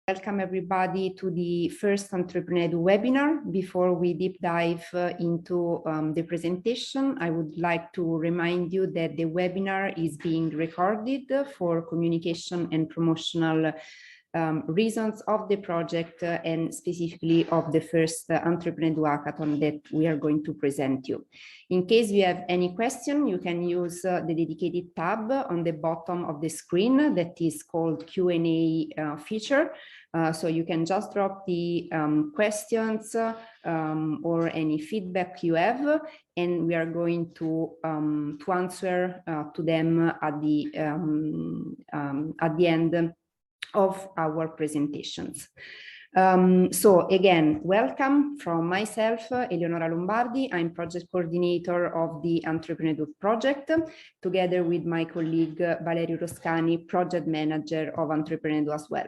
Welcome everybody to the first ENTREPRENEDU webinar. Before we deep dive into the presentation, I would like to remind you that the webinar is being recorded for communication and promotional reasons of the project and specifically of the first ENTREPRENEDU hackathon that we are going to present you. In case you have any question, you can use the dedicated tab on the bottom of the screen that is called Q&A feature. So you can just drop the questions or any feedback you have, and we are going to answer to them at the end of our presentations. So again, welcome from myself, Eleonora Lombardi. I'm project coordinator of the ENTREPRENEDU project, together with my colleague Valerio Roscani, project manager of ENTREPRENEDU as well.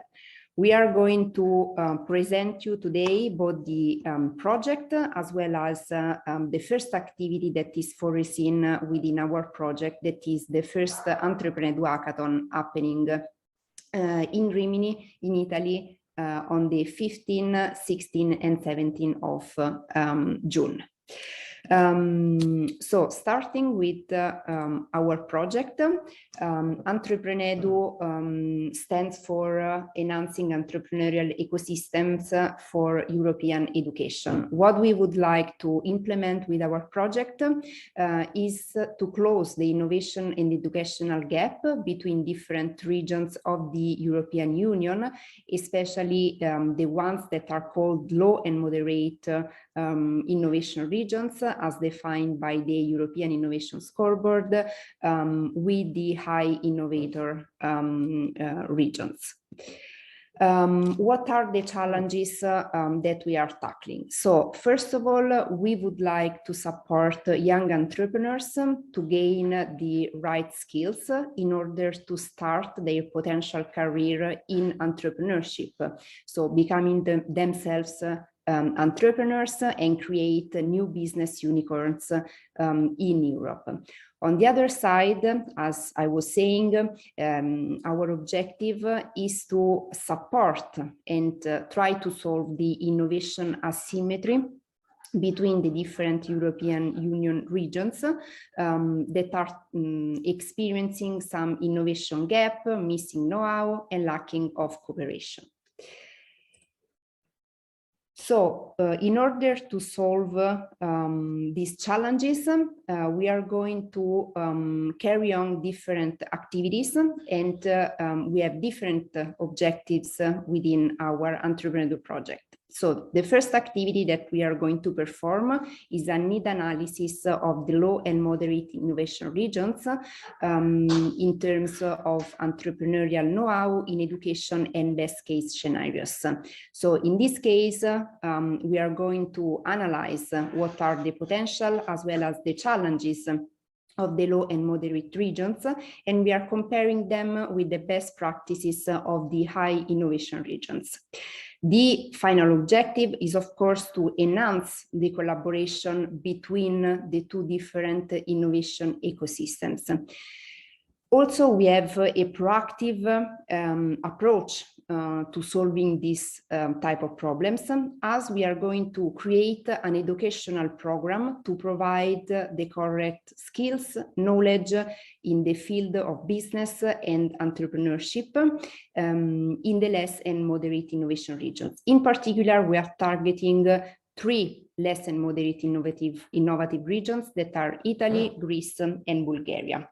We are going to present you today both the project as well as the first activity that is foreseen within our project, that is the first ENTREPRENEDU hackathon happening in Rimini, in Italy, on the 15, 16, and 17 of June. So starting with our project, ENTREPRENEDU stands for enhancing entrepreneurial ecosystems for European education. What we would like to implement with our project is to close the innovation and educational gap between different regions of the European Union, especially the ones that are called low and moderate innovation regions, as defined by the European Innovation Scoreboard, with the high innovator regions. What are the challenges that we are tackling? So first of all, we would like to support young entrepreneurs to gain the right skills in order to start their potential career in entrepreneurship. So becoming themselves entrepreneurs and create new business unicorns in Europe. On the other side, as I was saying, our objective is to support and try to solve the innovation asymmetry between the different European Union regions that are experiencing some innovation gap, missing know-how, and lacking of cooperation. So in order to solve these challenges, we are going to carry on different activities, and we have different objectives within our ENTREPRENEDU project. So the first activity that we are going to perform is a need analysis of the low and moderate innovation regions in terms of entrepreneurial know-how in education and best case scenarios. So in this case, we are going to analyze what are the potential as well as the challenges of the low and moderate regions, and we are comparing them with the best practices of the high innovation regions. The final objective is, of course, to enhance the collaboration between the two different innovation ecosystems. Also, we have a proactive approach to solving this type of problems, as we are going to create an educational program to provide the correct skills, knowledge in the field of business and entrepreneurship in the less and moderate innovation regions. In particular, we are targeting 3 less and moderate innovative regions that are Italy, Greece, and Bulgaria.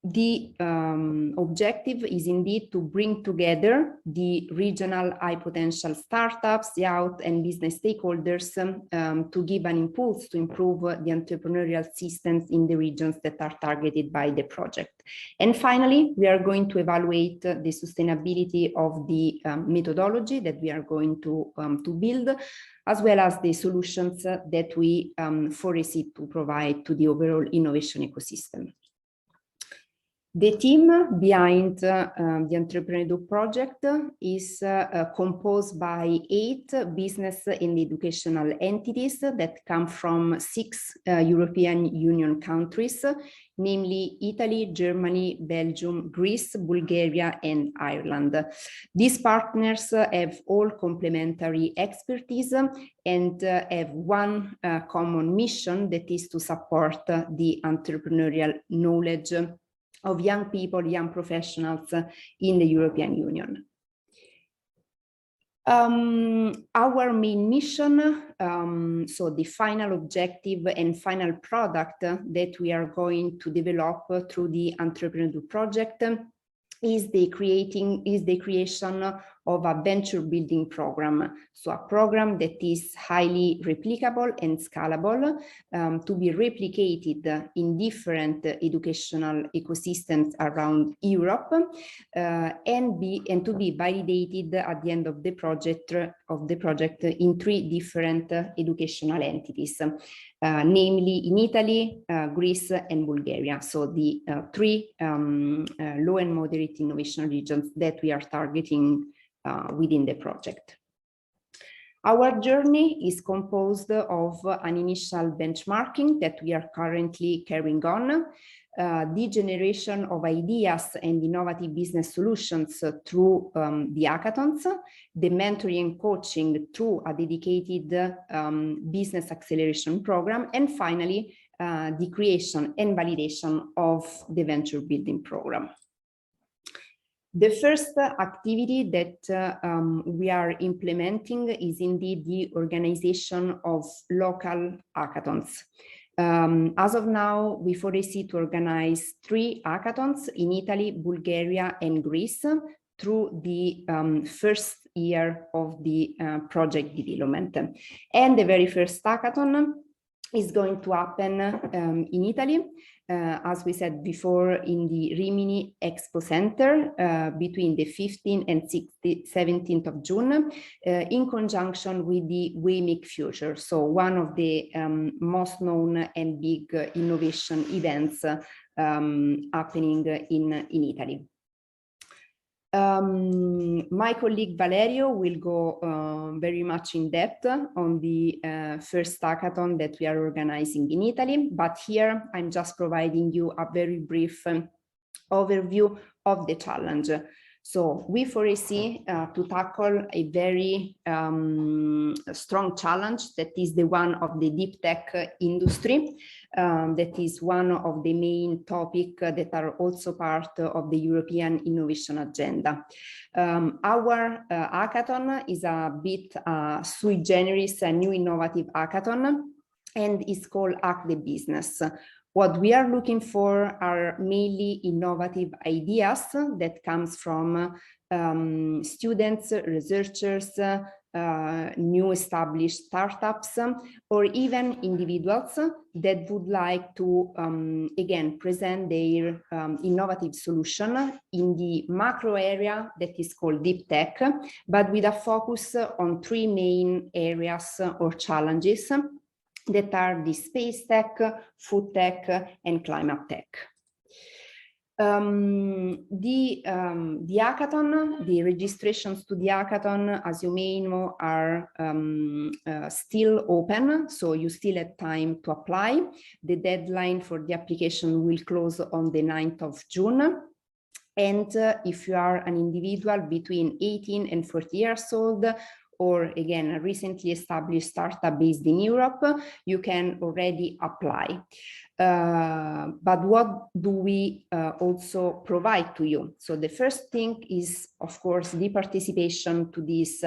The objective is indeed to bring together the regional high potential startups, youth and business stakeholders to give an impulse to improve the entrepreneurial systems in the regions that are targeted by the project. And finally, we are going to evaluate the sustainability of the methodology that we are going to build, as well as the solutions that we foresee to provide to the overall innovation ecosystem. The team behind the ENTREPRENEDU project is composed by 8 business and educational entities that come from 6 European Union countries, namely Italy, Germany, Belgium, Greece, Bulgaria, and Ireland. These partners have all complementary expertise and have one common mission, that is to support the entrepreneurial knowledge of young people, young professionals in the European Union. Our main mission, so the final objective and final product that we are going to develop through the ENTREPRENEDU project is the creation of a venture building program. So a program that is highly replicable and scalable, to be replicated in different educational ecosystems around Europe, and to be validated at the end of the project in 3 different educational entities, namely in Italy, Greece, and Bulgaria. So the 3 low and moderate innovation regions that we are targeting within the project. Our journey is composed of an initial benchmarking that we are currently carrying on, the generation of ideas and innovative business solutions through the hackathons, the mentoring and coaching through a dedicated business acceleration program, and finally, the creation and validation of the venture building program. The first activity that we are implementing is indeed the organization of local hackathons. As of now, we foresee to organize 3 hackathons in Italy, Bulgaria, and Greece through the first year of the project development. And the very first hackathon is going to happen in Italy, as we said before, in the Rimini Expo Center between the 15th and 17th of June, in conjunction with the We Make Future, so one of the most known and big innovation events happening in Italy. My colleague Valerio will go very much in depth on the first hackathon that we are organizing in Italy, but here I'm just providing you a very brief overview of the challenge. So we foresee to tackle a very strong challenge, that is the one of the DeepTech industry. That is one of the main topics that are also part of the European Innovation Agenda. Our hackathon is a bit sui generis, a new innovative hackathon, and it's called Hack the Business. What we are looking for are mainly innovative ideas that comes from students, researchers, new established startups, or even individuals that would like to, again, present their innovative solution in the macro area that is called deep tech, but with a focus on 3 main areas or challenges that are the space tech, food tech, and climate tech. The hackathon, the registrations to the hackathon, as you may know, are still open, so you still have time to apply. The deadline for the application will close on the 9th of June. And if you are an individual between 18 and 40 years old, or again, a recently established startup based in Europe, you can already apply. But what do we also provide to you? So the first thing is, of course, the participation to this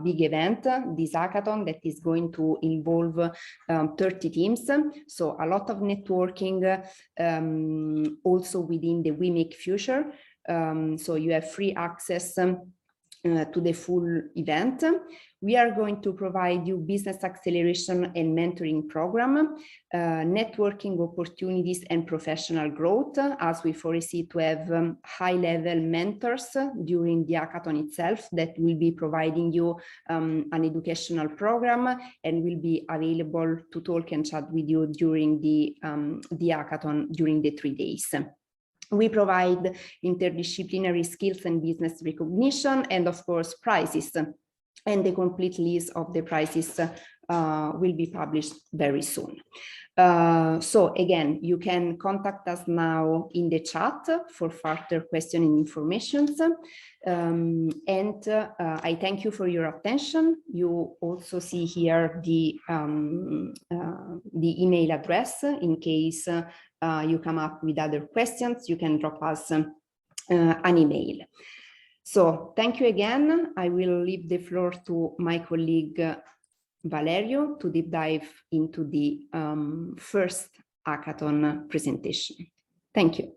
big event, this hackathon that is going to involve 30 teams. So a lot of networking also within the We Make Future. So you have free access to the full event. We are going to provide you business acceleration and mentoring program, networking opportunities and professional growth, as we foresee to have high-level mentors during the hackathon itself that will be providing you an educational program and will be available to talk and chat with you during the hackathon during the 3 days. We provide interdisciplinary skills and business recognition, and of course prizes. And the complete list of the prizes will be published very soon. So again, you can contact us now in the chat for further questions and information. I thank you for your attention. You also see here the email address in case you come up with other questions. You can drop us an email. So thank you again. I will leave the floor to my colleague Valerio to deep dive into the first hackathon presentation. Thank you.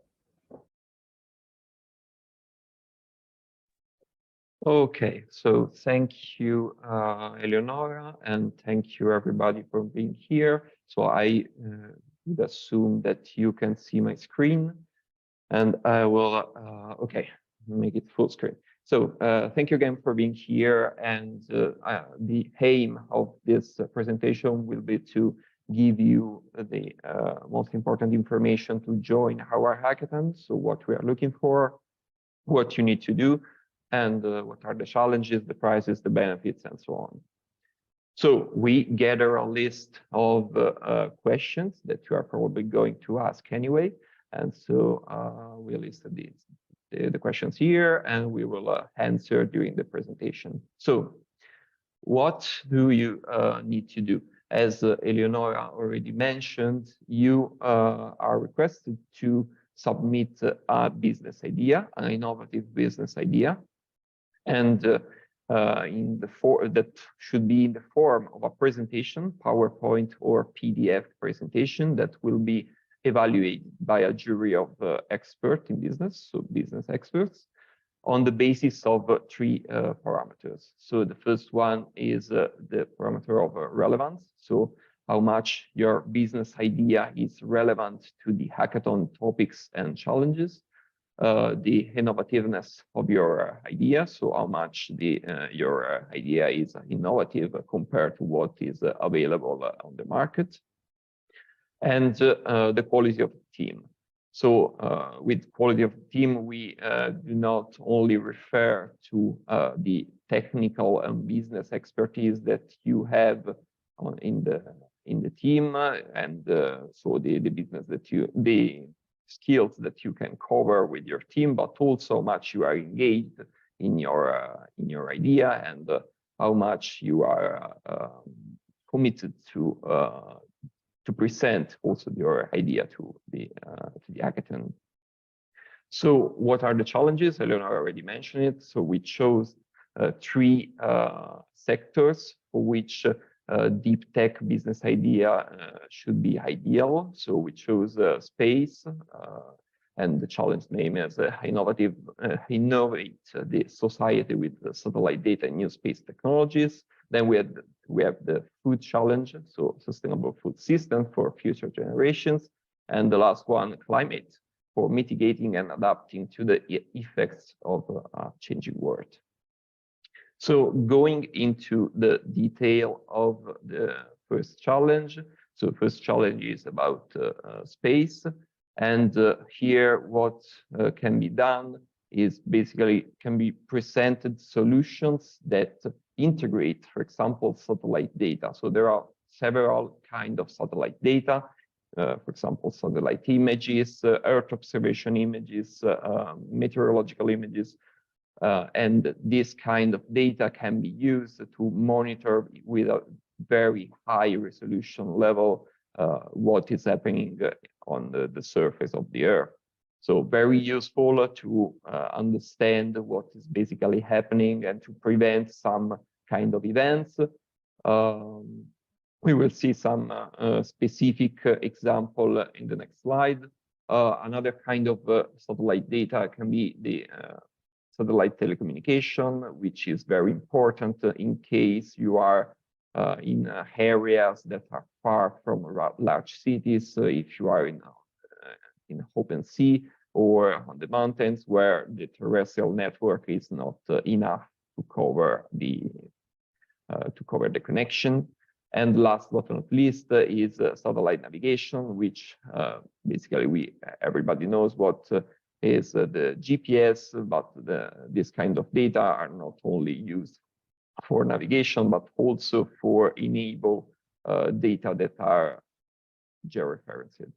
Okay, so thank you, Eleonora, and thank you everybody for being here. So I would assume that you can see my screen, and I will, okay, make it full screen. So thank you again for being here, and the aim of this presentation will be to give you the most important information to join our hackathon. So what we are looking for, what you need to do, and what are the challenges, the prizes, the benefits, and so on. So we gather a list of questions that you are probably going to ask anyway. And so we listed the questions here, and we will answer during the presentation. So what do you need to do? As Eleonora already mentioned, you are requested to submit a business idea, an innovative business idea. And that should be in the form of a presentation, PowerPoint or PDF presentation that will be evaluated by a jury of experts in business, so business experts, on the basis of three parameters. So the first one is the parameter of relevance. So how much your business idea is relevant to the hackathon topics and challenges. The innovativeness of your idea, so how much your idea is innovative compared to what is available on the market, and the quality of the team. So with quality of the team, we do not only refer to the technical and business expertise that you have in the team, and so the business that the skills that you can cover with your team, but also how much you are engaged in your idea, and how much you are committed to present also your idea to the hackathon. So what are the challenges? Eleonora already mentioned it. So we chose three sectors for which deep tech business idea should be ideal. So we chose space, and the challenge name is innovate the society with the satellite data and new space technologies. Then we have the food challenge, so sustainable food system for future generations, and the last one, climate, for mitigating and adapting to the effects of a changing world. So going into the detail of the first challenge. So first challenge is about space. And here what can be done is basically can be presented solutions that integrate, for example, satellite data. So there are several kinds of satellite data. For example, satellite images, Earth observation images, meteorological images. And this kind of data can be used to monitor with a very high resolution level what is happening on the surface of the Earth. So very useful to understand what is basically happening and to prevent some kind of events. We will see some specific example in the next slide. Another kind of satellite data can be the satellite telecommunication, which is very important in case you are in areas that are far from large cities. If you are in open sea or on the mountains where the terrestrial network is not enough to cover the connection. And last but not least is satellite navigation, which basically everybody knows what is the GPS, but this kind of data are not only used for navigation, but also for enable data that are georeferenced.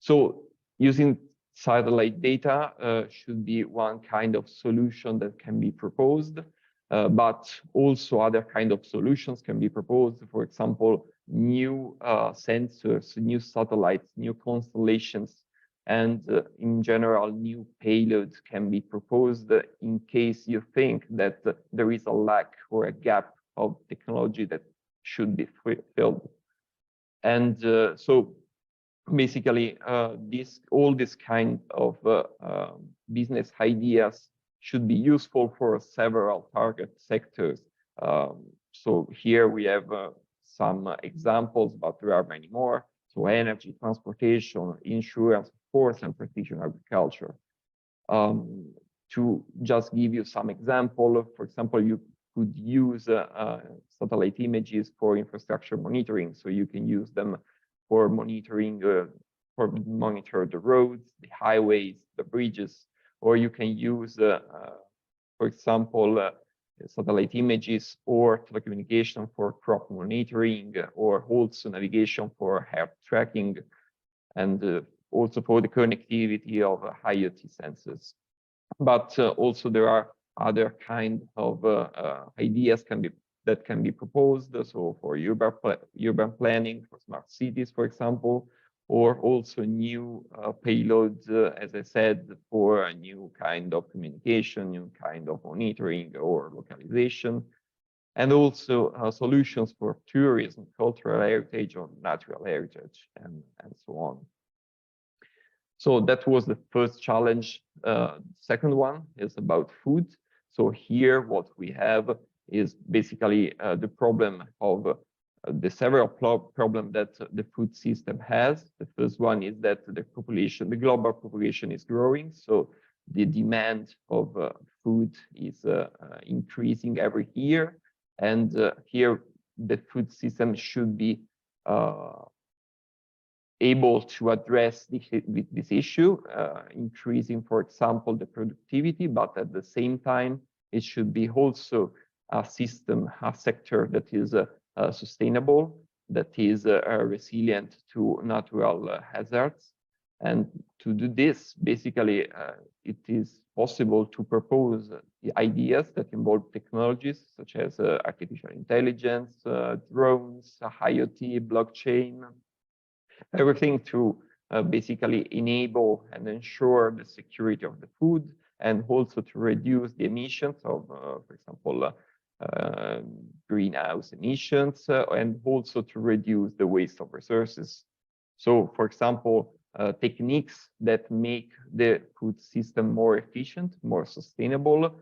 So using satellite data should be one kind of solution that can be proposed, but also other kind of solutions can be proposed. For example, new sensors, new satellites, new constellations, and in general, new payloads can be proposed in case you think that there is a lack or a gap of technology that should be filled. And so basically, all this kind of business ideas should be useful for several target sectors. So here we have some examples, but there are many more. So energy, transportation, insurance, forest and precision agriculture. To just give you some example, for example, you could use satellite images for infrastructure monitoring. So you can use them for monitoring, monitor the roads, the highways, the bridges, or you can use, for example, satellite images or telecommunication for crop monitoring, or also navigation for health tracking, and also for the connectivity of IoT sensors. But also there are other kind of ideas that can be proposed. So for urban planning, for smart cities, for example, or also new payloads, as I said, for a new kind of communication, new kind of monitoring or localization, and also solutions for tourism, cultural heritage, or natural heritage, and so on. So that was the first challenge. Second one is about food. So here what we have is basically the problem of the several problems that the food system has. The first one is that the global population is growing. So the demand of food is increasing every year. And here the food system should be able to address this issue, increasing, for example, the productivity, but at the same time, it should be also a system, a sector that is sustainable, that is resilient to natural hazards. And to do this, basically, it is possible to propose the ideas that involve technologies such as artificial intelligence, drones, IoT, blockchain, everything to basically enable and ensure the security of the food, and also to reduce the emissions of, for example, greenhouse emissions, and also to reduce the waste of resources. So, for example, techniques that make the food system more efficient, more sustainable,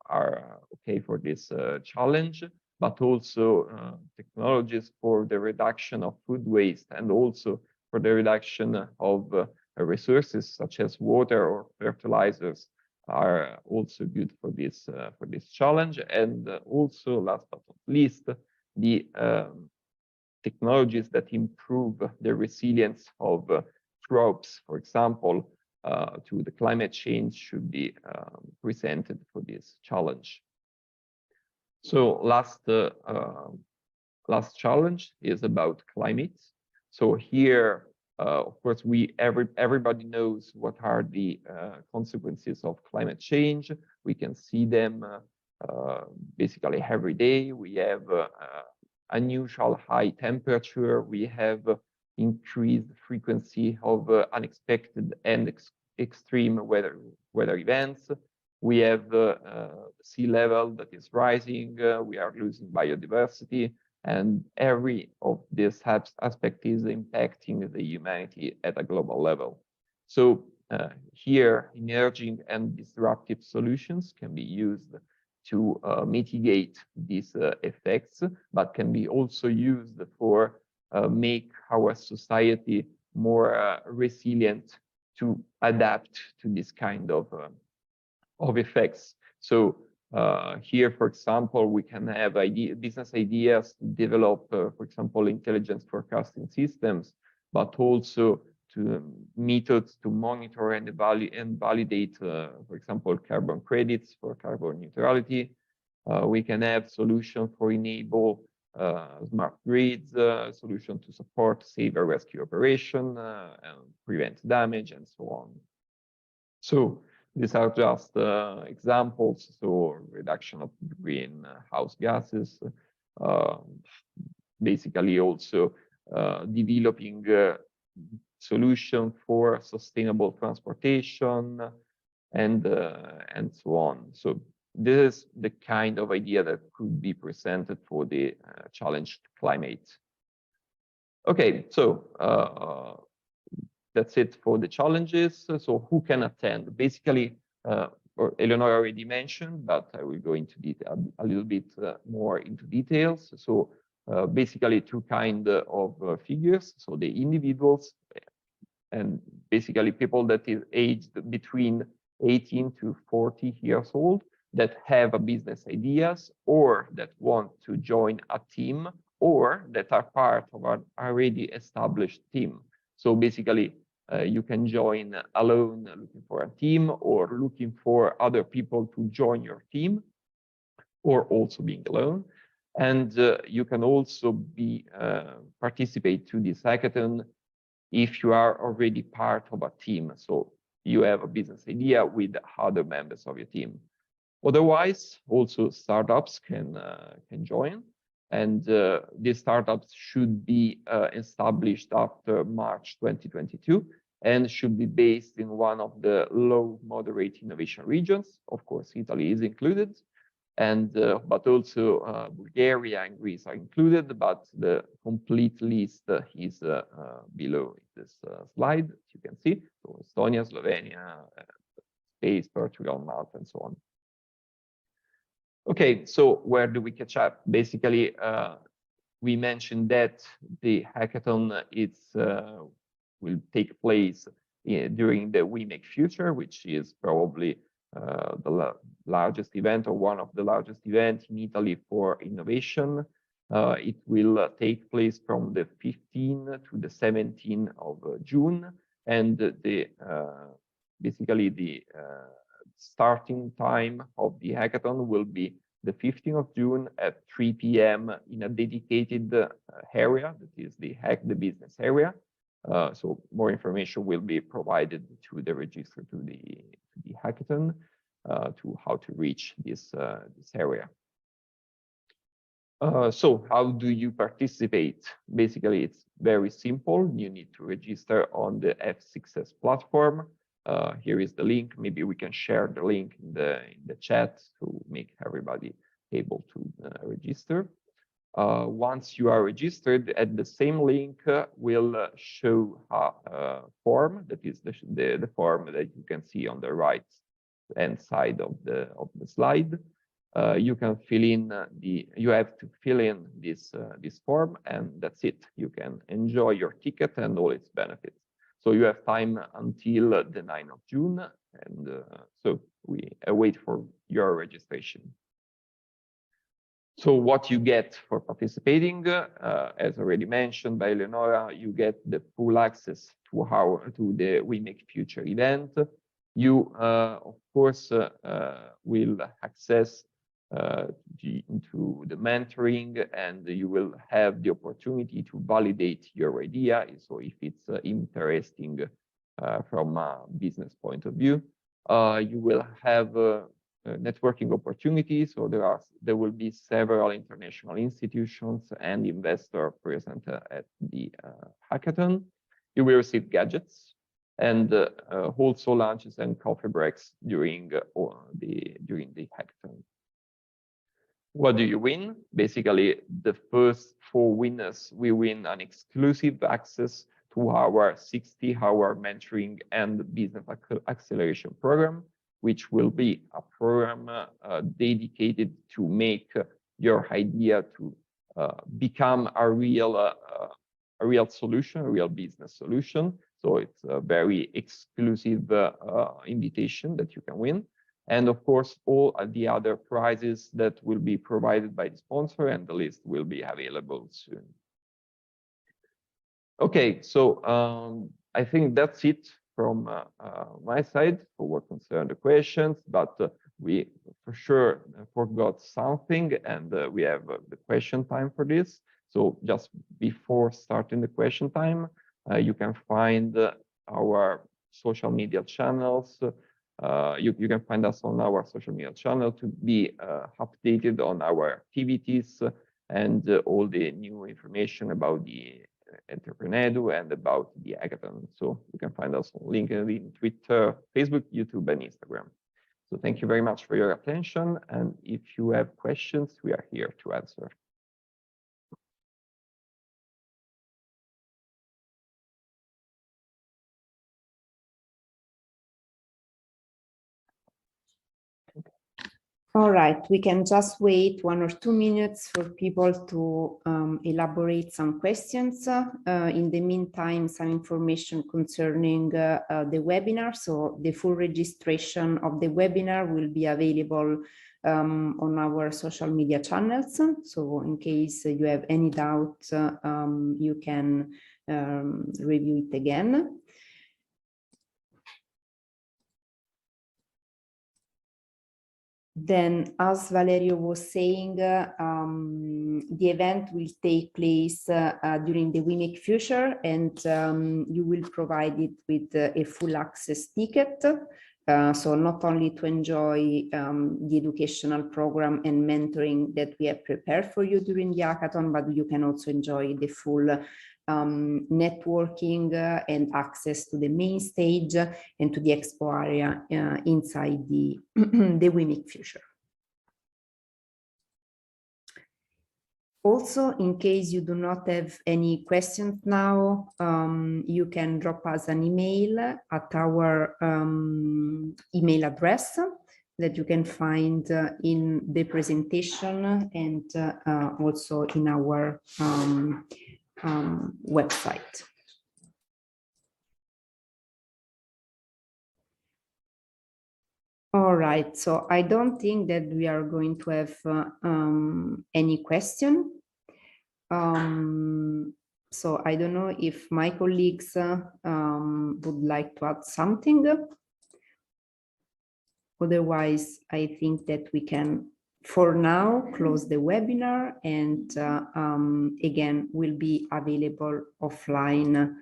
are okay for this challenge, but also technologies for the reduction of food waste, and also for the reduction of resources such as water or fertilizers are also good for this challenge. And also, last but not least, the technologies that improve the resilience of crops, for example, to the climate change, should be presented for this challenge. So last challenge is about climate. So here, of course, everybody knows what are the consequences of climate change. We can see them basically every day. We have unusual high temperature. We have increased frequency of unexpected and extreme weather events. We have sea level that is rising. We are losing biodiversity, and every of these aspect is impacting the humanity at a global level. So here, emerging and disruptive solutions can be used to mitigate these effects, but can be also used for make our society more resilient to adapt to this kind of effects. So here, for example, we can have business ideas to develop, for example, intelligence forecasting systems, but also methods to monitor and validate, for example, carbon credits for carbon neutrality. We can have solutions for enable smart grids, solution to support save and rescue operation, and prevent damage, and so on. So these are just examples. So reduction of greenhouse gases, basically also developing solution for sustainable transportation, and so on. So this is the kind of idea that could be presented for the challenged climate. Okay, so that's it for the challenges. So who can attend? Basically, or Eleonora already mentioned, but I will go into a little bit more into details. So basically two kind of figures. So the individuals, and basically people that is aged between 18 to 40 years old, that have a business ideas, or that want to join a team, or that are part of an already established team. So basically, you can join alone looking for a team, or looking for other people to join your team, or also being alone. And you can also be participate to this hackathon if you are already part of a team. So you have a business idea with other members of your team. Otherwise, also startups can join, and these startups should be established after March 2022, and should be based in one of the low moderate innovation regions. Of course, Italy is included, and but also Bulgaria and Greece are included, but the complete list is below this slide, as you can see. So Estonia, Slovenia, Spain, Portugal, Malta, and so on. Okay, so where do we catch up? Basically, we mentioned that the hackathon will take place during the We Make Future, which is probably the largest event, or one of the largest events in Italy for innovation. It will take place from the 15th to the 17th of June, and basically the starting time of the hackathon will be the 15th of June at 3 p.m. in a dedicated area, that is the Hack the Business area. So more information will be provided to the register to the hackathon to how to reach this area. So how do you participate? Basically, it's very simple. You need to register on the F6S platform. Here is the link. Maybe we can share the link in the chat to make everybody able to register. Once you are registered, at the same link will show a form. That is the form that you can see on the right hand side of the slide. You can fill in you have to fill in this form, and that's it. You can enjoy your ticket and all its benefits. So you have time until the 9th of June, and so we await for your registration. So what you get for participating, as already mentioned by Eleonora, you get the full access to the We Make Future event. You, of course, will access into the mentoring, and you will have the opportunity to validate your idea. So if it's interesting from a business point of view, you will have networking opportunities. So there will be several international institutions and investors present at the hackathon. You will receive gadgets and also lunches and coffee breaks during the hackathon. What do you win? Basically, the first 4 winners will win an exclusive access to our 60-hour mentoring and business acceleration program, which will be a program dedicated to make your idea to become a real solution, a real business solution. So it's a very exclusive invitation that you can win. And of course, all the other prizes that will be provided by the sponsor, and the list will be available soon. Okay, so I think that's it from my side for what concerns the questions, but we for sure forgot something, and we have the question time for this. So just before starting the question time, you can find our social media channels. You can find us on our social media channel to be updated on our activities and all the new information about the ENTREPRENEDU and about the hackathon. So you can find us on LinkedIn, Twitter, Facebook, YouTube, and Instagram. So thank you very much for your attention. And if you have questions, we are here to answer. All right, we can just wait 1 or 2 minutes for people to elaborate some questions. In the meantime, some information concerning the webinar. So the full registration of the webinar will be available on our social media channels. So in case you have any doubt, you can review it again. Then, as Valerio was saying, the event will take place during the WeMake Future, and you will provide it with a full access ticket. So not only to enjoy the educational program and mentoring that we have prepared for you during the hackathon, but you can also enjoy the full networking and access to the main stage and to the expo area inside the the WeMake Future. Also, in case you do not have any questions now, you can drop us an email at our email address that you can find in the presentation and also in our website. All right, so I don't think that we are going to have any question. So I don't know if my colleagues would like to add something. Otherwise, I think that we can, for now, close the webinar, and again, will be available offline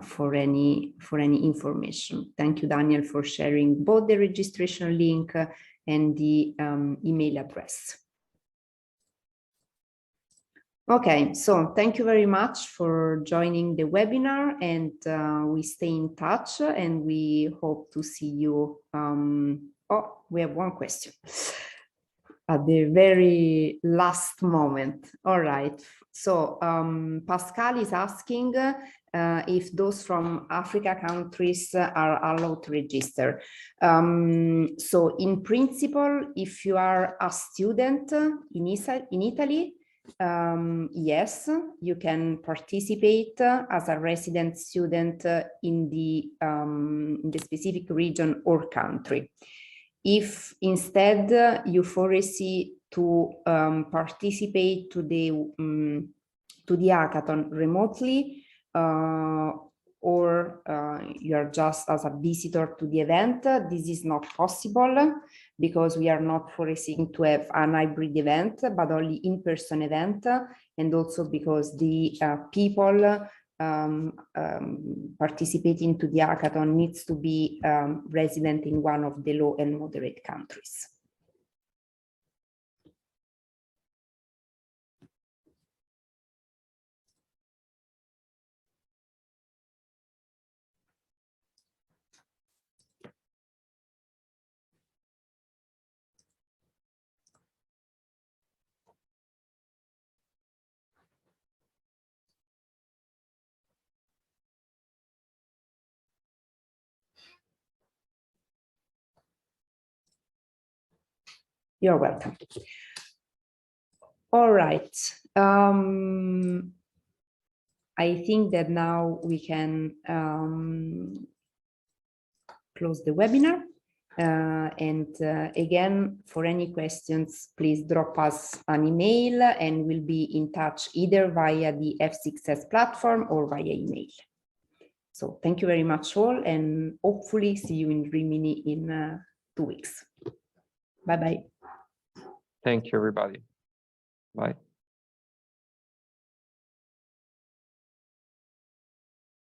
for any information. Thank you, Daniel, for sharing both the registration link and the email address. Okay, so thank you very much for joining the webinar, and we stay in touch, and we hope to see you. Oh, we have one question at the very last moment. All right, so Pascal is asking if those from Africa countries are allowed to register. So in principle, if you are a student in Italy, yes, you can participate as a resident student in the specific region or country. If instead you foresee to participate to the hackathon remotely, or you are just as a visitor to the event, this is not possible because we are not foreseeing to have an hybrid event, but only in-person event, and also because the people participating to the hackathon needs to be resident in one of the low and moderate countries. You're welcome. All right. I think that now we can close the webinar. Again, for any questions, please drop us an email and we'll be in touch either via the F6S platform or via email. So thank you very much all, and hopefully see you in Rimini in 2 weeks. Bye-bye. Thank you, everybody. Bye.